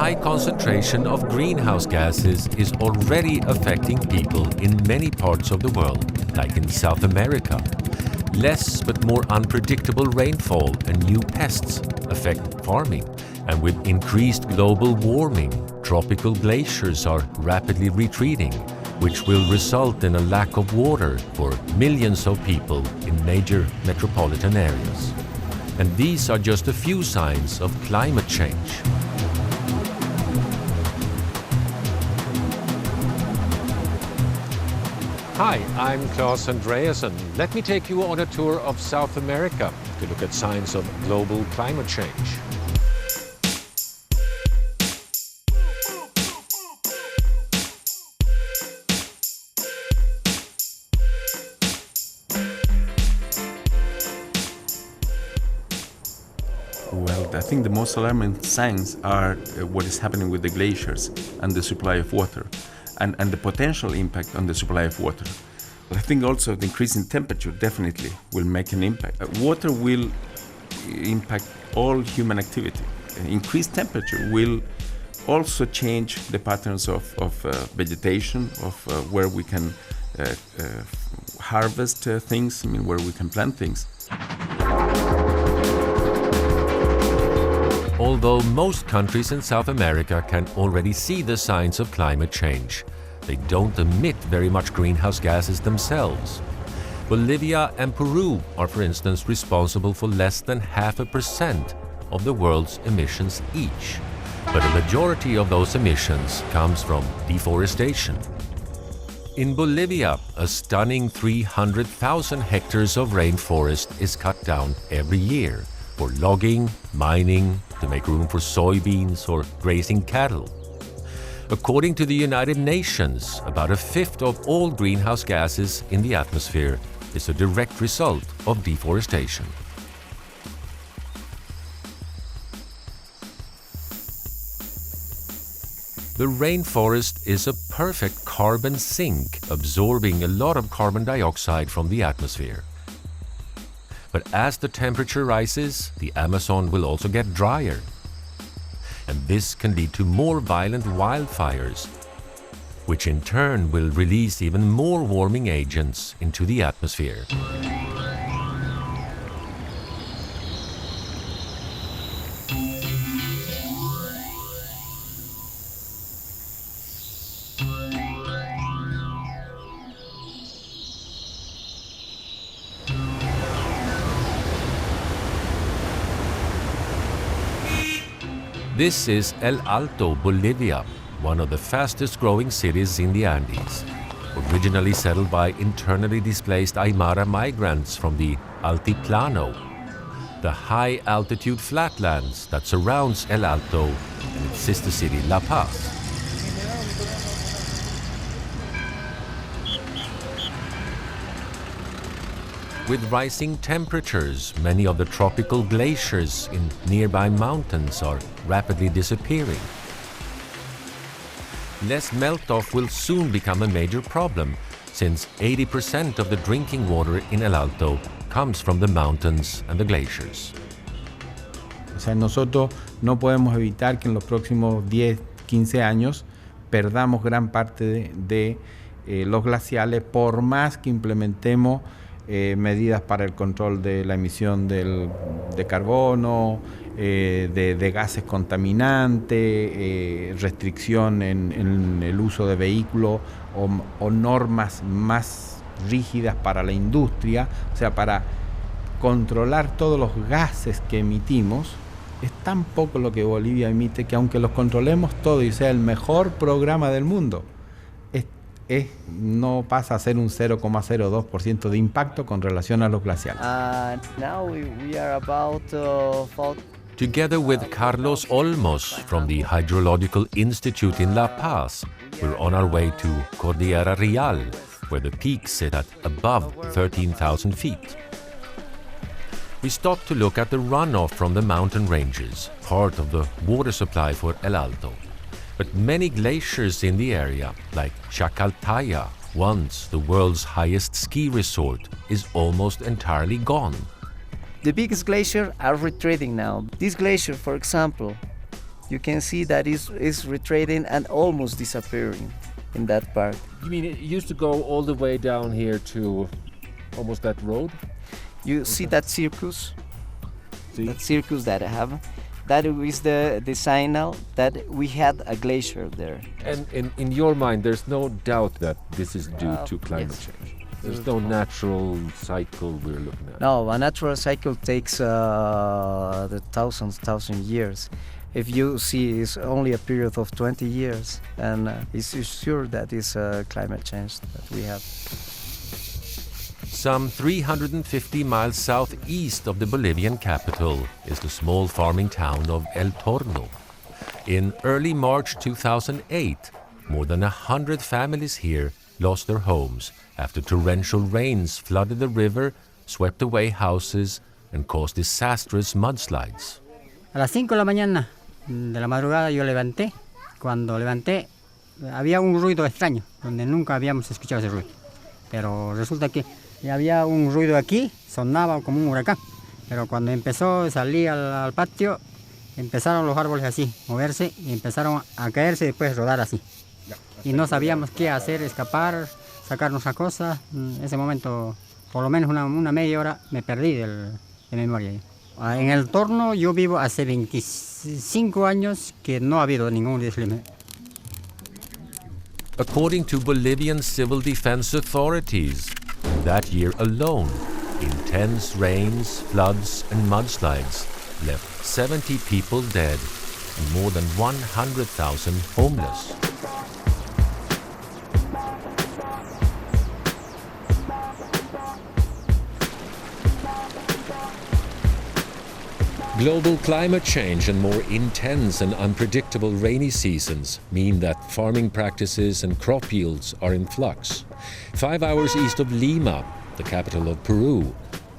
high concentration of greenhouse gases is already affecting people in many parts of the world, like in South America. Less but more unpredictable rainfall and new pests affect farming. And with increased global warming, tropical glaciers are rapidly retreating, which will result in a lack of water for millions of people in major metropolitan areas. And these are just a few signs of climate change. Hi, I'm Claes Andreasen. Let me take you on a tour of South America to look at signs of global climate change. Well, I think the most alarming signs are what is happening with the glaciers and the supply of water, and the potential impact on the supply of water. I think also the increase in temperature definitely will make an impact. Water will impact all human activity. Increased temperature will also change the patterns of vegetation, of where we can harvest things, where we can plant things. Although most countries in South America can already see the signs of climate change, they don't emit very much greenhouse gases themselves. Bolivia and Peru are, for instance, responsible for less than 0.5% of the world's emissions each. But a majority of those emissions comes from deforestation. In Bolivia, a stunning 300,000 hectares of rainforest is cut down every year for logging, mining, to make room for soybeans or grazing cattle. According to the United Nations, about 1/5 of all greenhouse gases in the atmosphere is a direct result of deforestation. The rainforest is a perfect carbon sink, absorbing a lot of carbon dioxide from the atmosphere. But as the temperature rises, the Amazon will also get drier. And this can lead to more violent wildfires, which in turn will release even more warming agents into the atmosphere. This is El Alto, Bolivia, one of the fastest growing cities in the Andes. Originally settled by internally displaced Aymara migrants from the Altiplano, the high altitude flatlands that surrounds El Alto and its sister city La Paz. With rising temperatures, many of the tropical glaciers in nearby mountains are rapidly disappearing. Less melt-off will soon become a major problem, since 80% of the drinking water in El Alto comes from the mountains and the glaciers. O sea, nosotros no podemos evitar que en los próximos 10, 15 años perdamos gran parte de los glaciales, por más que implementemos medidas para el control de la emisión de carbono, de gases contaminantes, restricción en el uso de vehículos o normas más rígidas para la industria. O sea, para controlar todos los gases que emitimos, es tan poco lo que Bolivia emite que aunque los controlemos todo y sea el mejor programa del mundo, no pasa a ser un 0,02% de impacto con relación a los glaciales. Now we are about Together with Carlos Olmos from the Hydrological Institute in La Paz, we're on our way to Cordillera Real, where the peaks sit at above 13,000 feet. We stopped to look at the runoff from the mountain ranges, part of the water supply for El Alto. But many glaciers in the area, like Chacaltaya, once the world's highest ski resort, is almost entirely gone. the biggest glaciers are retreating now. This glacier, for example, you can see that is retreating and almost disappearing in that part. You mean it used to go all the way down here to almost that road? You see that circus? See? That circus that I have? That is the signal that we had a glacier there. And in your mind, there's no doubt that this is due to climate yes. change. There's no natural cycle we're looking at. No, a natural cycle takes the thousand years. If you see, it's only a period of 20 years, and it's sure that it's climate change that we have. Some 350 miles southeast of the Bolivian capital is the small farming town of El Torno. In early March 2008, more than 100 families here lost their homes after torrential rains flooded the river, swept away houses, and caused disastrous mudslides. A las 5 de la mañana de la madrugada yo levanté. Cuando levanté había un ruido extraño, donde nunca habíamos escuchado ese ruido. Pero resulta que había un ruido aquí, sonaba como un huracán. Pero cuando empezó, salí al patio, empezaron los árboles así, moverse y empezaron a caerse y después rodar así. Y no sabíamos qué hacer, escapar, sacar nuestras cosas. En ese momento, por lo menos una media hora, me perdí de memoria. En El Torno yo vivo hace 25 años que no ha habido ningún deslizamiento. According to Bolivian civil defense authorities, that year alone, intense rains, floods, and mudslides left 70 people dead and more than 100,000 homeless. Global climate change and more intense and unpredictable rainy seasons mean that farming practices and crop yields are in flux. 5 hours east of Lima, the capital of Peru,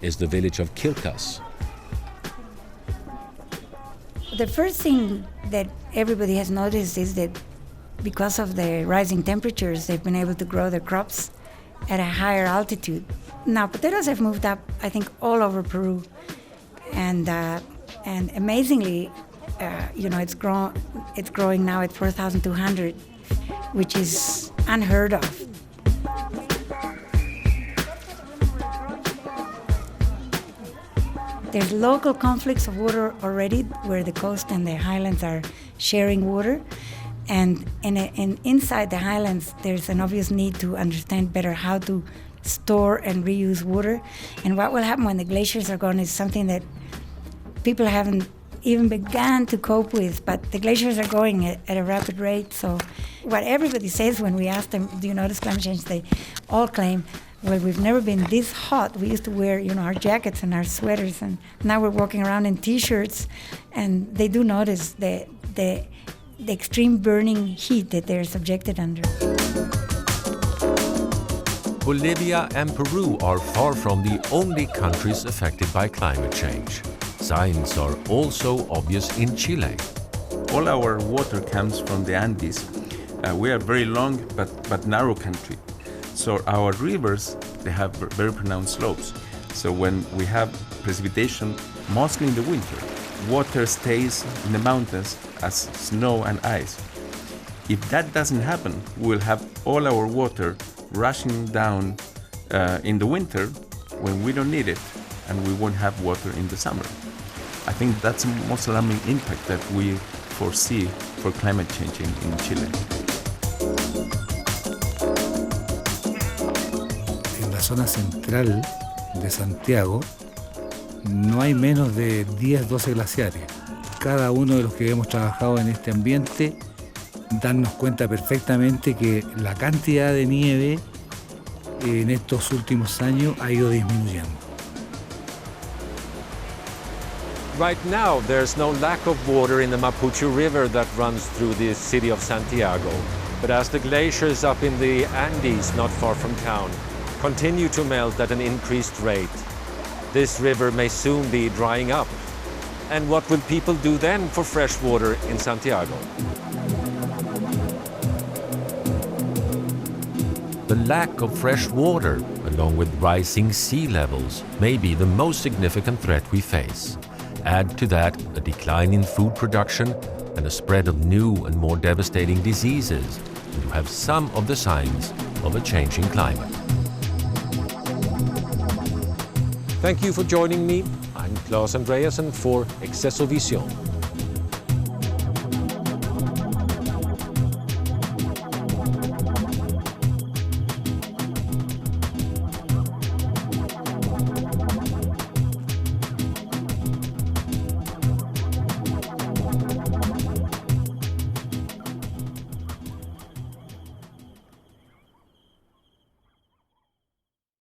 is the village of Quilcas. The first thing that everybody has noticed is that because of the rising temperatures, they've been able to grow their crops at a higher altitude. Now, potatoes have moved up, I think, all over Peru. And amazingly, it's growing now at 4,200, which is unheard of. There's local conflicts of water already, where the coast and the highlands are sharing water. And inside the highlands, there's an obvious need to understand better how to store and reuse water. And what will happen when the glaciers are gone is something that people haven't even begun to cope with, but the glaciers are going at a rapid rate. So what everybody says when we ask them, do you notice climate change? They all claim, well, we've never been this hot. We used to wear, our jackets and our sweaters, and now we're walking around in T-shirts, and they do notice the extreme burning heat that they're subjected under. Bolivia and Peru are far from the only countries affected by climate change. Signs are also obvious in Chile. All our water comes from the Andes. We are very long but narrow country. So our rivers, they have very pronounced slopes. So when we have precipitation, mostly in the winter, water stays in the mountains as snow and ice. If that doesn't happen, we'll have all our water rushing down in the winter when we don't need it, and we won't have water in the summer. I think that's the most alarming impact that we foresee for climate change in Chile. En la zona central de Santiago no hay menos de 10-12 glaciares. Cada uno de los que hemos trabajado en este ambiente darnos cuenta perfectamente que la cantidad de nieve en estos últimos años ha ido disminuyendo. Right now, there's no lack of water in the Mapuche River that runs through the city of Santiago. But as the glaciers up in the Andes, not far from town, continue to melt at an increased rate, this river may soon be drying up. And what will people do then for fresh water in Santiago? The lack of fresh water, along with rising sea levels, may be the most significant threat we face. Add to that a decline in food production and a spread of new and more devastating diseases, and you have some of the signs of a changing climate. Thank you for joining me. I'm Claes Andreasen for Excesso Visión.